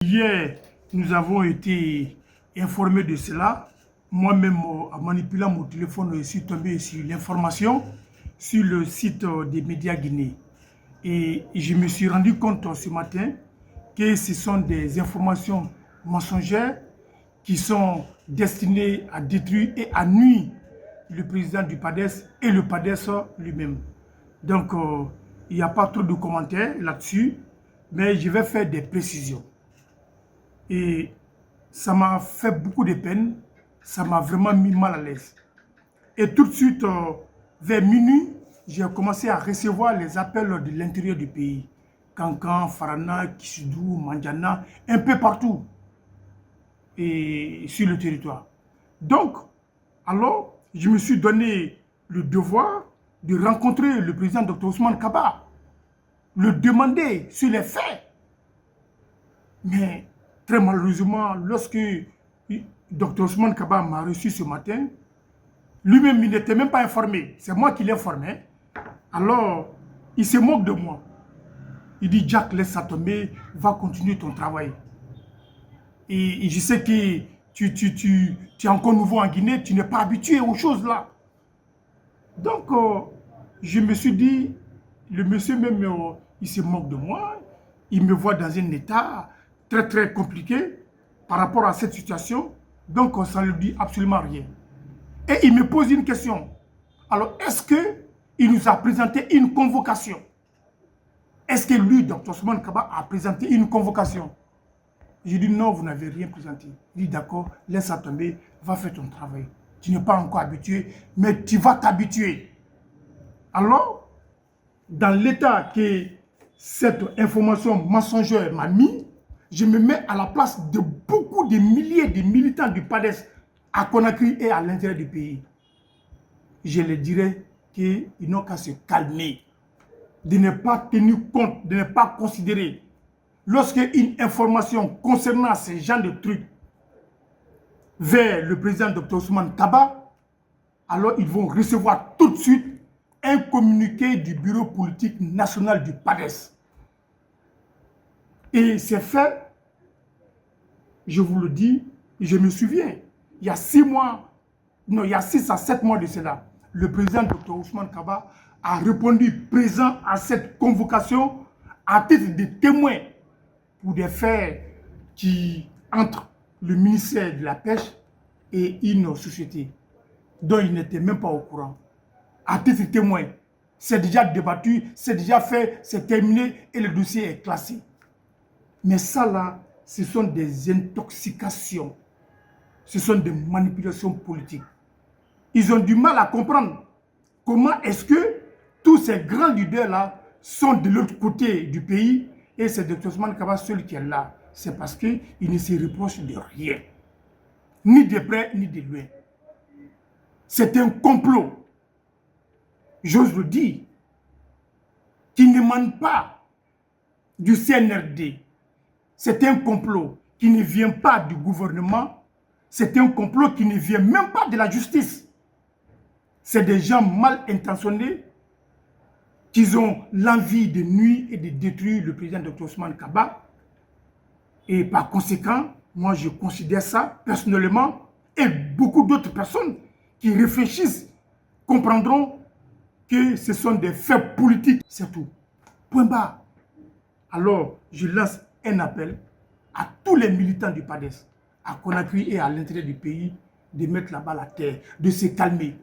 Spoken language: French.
Hier, nous avons été informés de cela. Moi-même, en manipulant mon téléphone, je suis tombé sur l'information sur le site des médias guinéens. Et je me suis rendu compte ce matin que ce sont des informations mensongères qui sont destinées à détruire et à nuire le président du PADES et le PADES lui-même. Donc, il n'y a pas trop de commentaires là-dessus, mais je vais faire des précisions. Et ça m'a fait beaucoup de peine, ça m'a vraiment mis mal à l'aise. Et tout de suite, vers minuit, j'ai commencé à recevoir les appels de l'intérieur du pays. Kankan, Farana, Kishidou, Mandjana, un peu partout et sur le territoire. Donc, alors, je me suis donné le devoir de rencontrer le président Dr Ousmane Kaba, le demander sur les faits. Mais très malheureusement, lorsque Dr Ousmane Kaba m'a reçu ce matin, lui-même, il n'était même pas informé. C'est moi qui l'ai informé. Alors, il se moque de moi. Il dit, Jack, laisse ça tomber, va continuer ton travail. Et je sais que tu es encore nouveau en Guinée, tu n'es pas habitué aux choses là. Donc, je me suis dit, le monsieur même, il se moque de moi. Il me voit dans un état très très compliqué par rapport à cette situation. Donc, ça ne lui dit absolument rien. Et il me pose une question. Alors, est-ce qu'il nous a présenté une convocation? Est-ce que lui, Dr Ousmane Kaba, a présenté une convocation? J'ai dit non, vous n'avez rien présenté. Il dit d'accord, laisse ça tomber, va faire ton travail. Tu n'es pas encore habitué, mais tu vas t'habituer. Alors, dans l'état que cette information mensongère m'a mis, je me mets à la place de beaucoup de milliers de militants du PADES à Conakry et à l'intérieur du pays. Je leur dirais qu'ils n'ont qu'à se calmer, de ne pas tenir compte, de ne pas considérer. Lorsque une information concernant ce genre de trucs vers le président Dr Ousmane Kaba, alors ils vont recevoir tout de suite un communiqué du bureau politique national du PADES. Et c'est fait, je vous le dis, je me souviens, il y a 6 mois, non, il y a 6 à 7 mois de cela, le président Dr Ousmane Kaba a répondu présent à cette convocation à titre de témoin pour des faits qui entre le ministère de la Pêche et une société dont il n'était même pas au courant. À titre de témoin, c'est déjà débattu, c'est déjà fait, c'est terminé et le dossier est classé. Mais ça là, ce sont des intoxications, ce sont des manipulations politiques. Ils ont du mal à comprendre comment est-ce que tous ces grands leaders-là sont de l'autre côté du pays et c'est Dr Ousmane Kaba seul qui est là. C'est parce qu'il ne se reproche de rien, ni de près ni de loin. C'est un complot, j'ose le dire, qui n'émane pas du CNRD. C'est un complot qui ne vient pas du gouvernement. C'est un complot qui ne vient même pas de la justice. C'est des gens mal intentionnés qui ont l'envie de nuire et de détruire le président Dr Ousmane Kaba. Et par conséquent, moi je considère ça personnellement, et beaucoup d'autres personnes qui réfléchissent comprendront que ce sont des faits politiques, c'est tout. Point barre. Alors, je lance un appel à tous les militants du PADES, à Conakry et à l'intérieur du pays, de mettre la balle à terre, de se calmer.